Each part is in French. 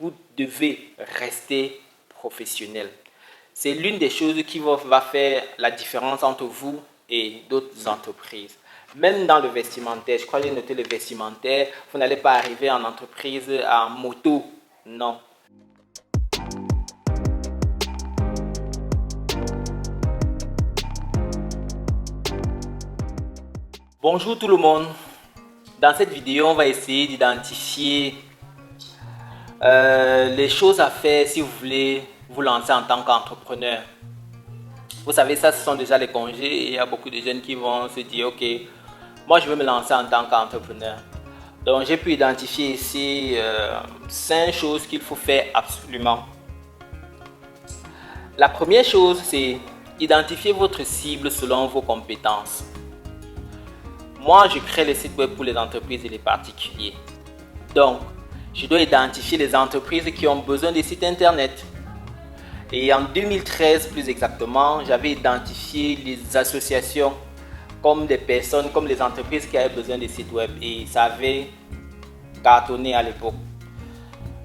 vous devez rester professionnel. C'est l'une des choses qui va faire la différence entre vous et d'autres entreprises. Même dans le vestimentaire, je crois que j'ai noté le vestimentaire, vous n'allez pas arriver en entreprise en moto, non. Bonjour tout le monde. Dans cette vidéo, on va essayer d'identifier les choses à faire si vous voulez vous lancer en tant qu'entrepreneur. Vous savez, ça, ce sont déjà les congés et il y a beaucoup de jeunes qui vont se dire, ok, moi je veux me lancer en tant qu'entrepreneur. Donc j'ai pu identifier ici 5 choses qu'il faut faire absolument. La première chose, c'est identifier votre cible selon vos compétences. Moi, je crée les sites web pour les entreprises et les particuliers. Donc, je dois identifier les entreprises qui ont besoin de sites internet. Et en 2013, plus exactement, j'avais identifié les associations comme des personnes, comme les entreprises qui avaient besoin de sites web. Et ça avait cartonné à l'époque.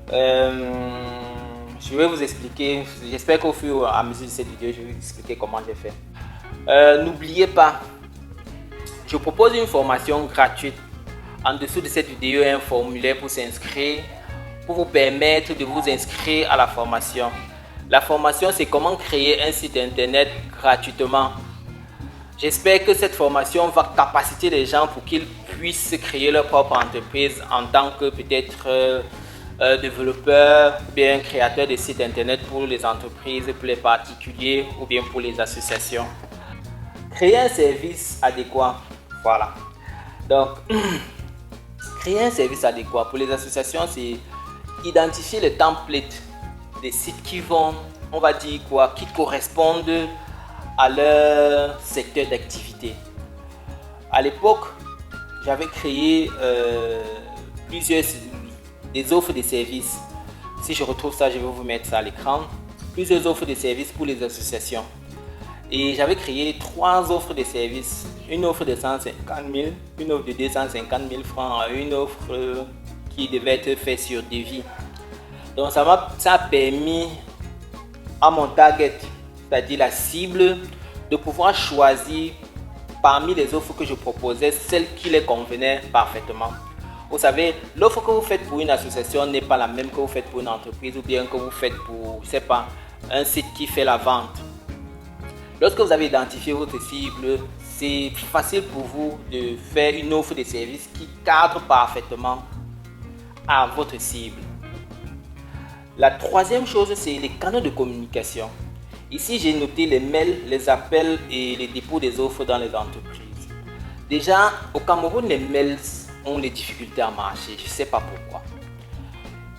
Je vais vous expliquer, j'espère qu'au fur et à mesure de cette vidéo, je vais vous expliquer comment j'ai fait. N'oubliez pas, je propose une formation gratuite. En dessous de cette vidéo, il y a un formulaire pour s'inscrire, pour vous permettre de vous inscrire à la formation. La formation, c'est comment créer un site internet gratuitement. J'espère que cette formation va capaciter les gens pour qu'ils puissent créer leur propre entreprise en tant que peut-être développeur ou bien créateur de sites internet pour les entreprises, pour les particuliers ou bien pour les associations. Créer un service adéquat. Voilà. Donc, créer un service adéquat pour les associations, c'est identifier les templates des sites qui vont, on va dire quoi, qui correspondent à leur secteur d'activité. À l'époque, j'avais créé plusieurs des offres de services. Si je retrouve ça, je vais vous mettre ça à l'écran. Plusieurs offres de services pour les associations. Et j'avais créé 3 offres de services. Une offre de 150 000, une offre de 250 000 francs, une offre qui devait être faite sur devis. Donc ça a permis à mon target, c'est-à-dire la cible, de pouvoir choisir parmi les offres que je proposais, celle qui les convenait parfaitement. Vous savez, l'offre que vous faites pour une association n'est pas la même que vous faites pour une entreprise ou bien que vous faites pour, je sais pas, un site qui fait la vente. Lorsque vous avez identifié votre cible, c'est facile pour vous de faire une offre de service qui cadre parfaitement à votre cible. La troisième chose, c'est les canaux de communication. Ici, j'ai noté les mails, les appels et les dépôts des offres dans les entreprises. Déjà, au Cameroun, les mails ont des difficultés à marcher. Je ne sais pas pourquoi.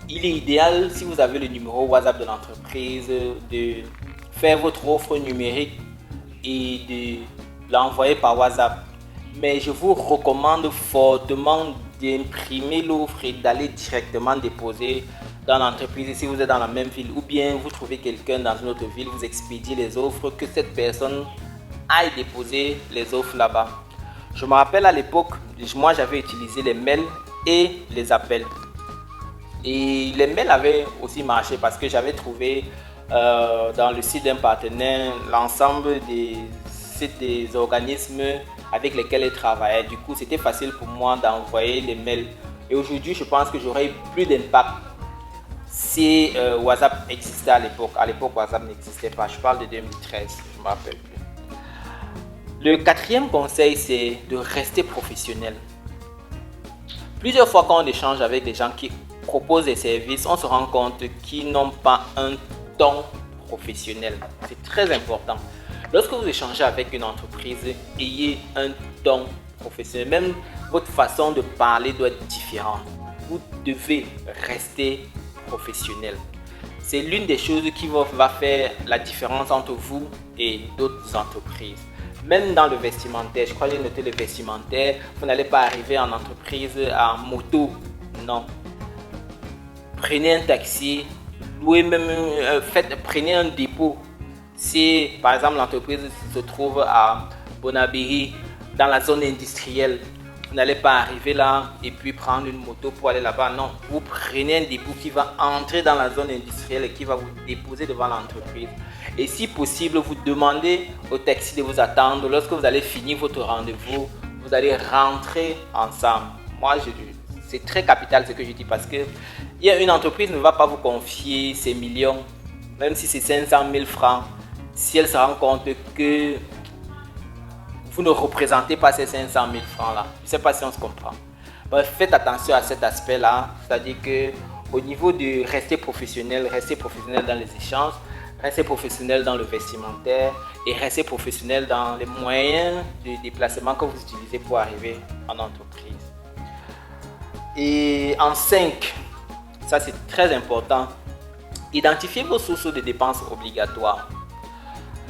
Il est idéal, si vous avez le numéro WhatsApp de l'entreprise, de faire votre offre numérique et de l'envoyer par WhatsApp. Mais je vous recommande fortement d'imprimer l'offre et d'aller directement déposer dans l'entreprise si vous êtes dans la même ville ou bien vous trouvez quelqu'un dans une autre ville, vous expédiez les offres, que cette personne aille déposer les offres là-bas. Je me rappelle à l'époque, moi j'avais utilisé les mails et les appels. Et les mails avaient aussi marché parce que j'avais trouvé dans le site d'un partenaire l'ensemble des organismes avec lesquels il travaillait. Du coup, c'était facile pour moi d'envoyer les mails. Et aujourd'hui, je pense que j'aurais eu plus d'impact si WhatsApp existait à l'époque. À l'époque, WhatsApp n'existait pas. Je parle de 2013, je ne me rappelle plus. Le quatrième conseil, c'est de rester professionnel. Plusieurs fois, quand on échange avec des gens qui proposent des services, on se rend compte qu'ils n'ont pas un ton professionnel. C'est très important. Lorsque vous échangez avec une entreprise, ayez un ton professionnel. Même votre façon de parler doit être différente. Vous devez rester professionnel. C'est l'une des choses qui va faire la différence entre vous et d'autres entreprises. Même dans le vestimentaire, je crois que j'ai noté le vestimentaire, vous n'allez pas arriver en entreprise en moto, non. Prenez un taxi, prenez un dépôt. Si par exemple l'entreprise se trouve à Bonabéry, dans la zone industrielle, Vous n'allez pas arriver là et puis prendre une moto pour aller là-bas. Non, vous prenez un dépôt qui va entrer dans la zone industrielle et qui va vous déposer devant l'entreprise. Et si possible, vous demandez au taxi de vous attendre. Lorsque vous allez finir votre rendez-vous, vous allez rentrer ensemble. Moi, c'est très capital ce que je dis parce que une entreprise ne va pas vous confier ses millions, même si c'est 500 000 francs, si elle se rend compte que vous ne représentez pas ces 500 000 francs là. Je ne sais pas si on se comprend. Bref, faites attention à cet aspect là, c'est-à-dire que au niveau de rester professionnel dans les échanges, rester professionnel dans le vestimentaire et rester professionnel dans les moyens de déplacement que vous utilisez pour arriver en entreprise. Et en 5, ça c'est très important, identifiez vos sources de dépenses obligatoires.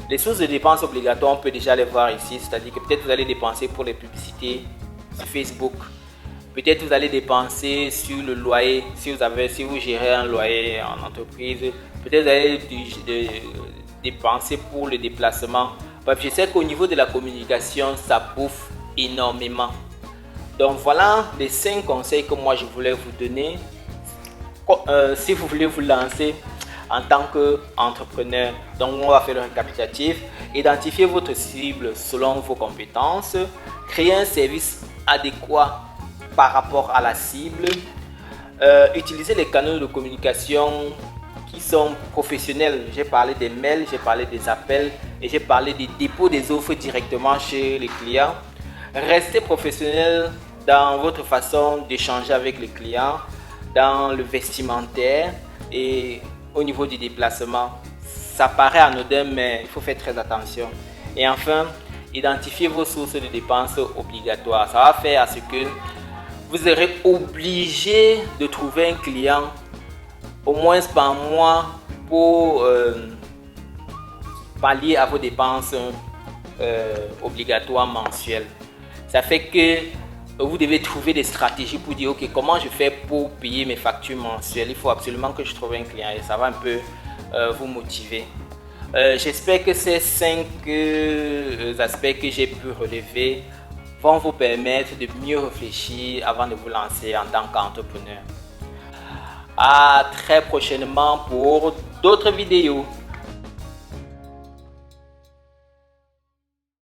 Les sources de dépenses obligatoires, on peut déjà les voir ici, c'est-à-dire que peut-être vous allez dépenser pour les publicités sur Facebook, peut-être vous allez dépenser sur le loyer, si vous gérez un loyer en entreprise, peut-être vous allez dépenser pour le déplacement. Bref, je sais qu'au niveau de la communication, ça bouffe énormément. Donc voilà les 5 conseils que moi je voulais vous donner. Si vous voulez vous lancer en tant qu'entrepreneur, donc on va faire le récapitulatif. Identifiez votre cible selon vos compétences. Créez un service adéquat par rapport à la cible. Utilisez les canaux de communication qui sont professionnels. J'ai parlé des mails, j'ai parlé des appels et j'ai parlé des dépôts des offres directement chez les clients. Restez professionnel dans votre façon d'échanger avec les clients, dans le vestimentaire et au niveau du déplacement. Ça paraît anodin, mais il faut faire très attention. Et enfin, identifiez vos sources de dépenses obligatoires. Ça va faire à ce que vous serez obligé de trouver un client au moins par mois pour pallier à vos dépenses obligatoires mensuelles. Ça fait que vous devez trouver des stratégies pour dire ok, comment je fais pour payer mes factures mensuelles. Il faut absolument que je trouve un client et ça va un peu vous motiver. J'espère que ces 5 aspects que j'ai pu relever vont vous permettre de mieux réfléchir avant de vous lancer en tant qu'entrepreneur. À très prochainement pour d'autres vidéos.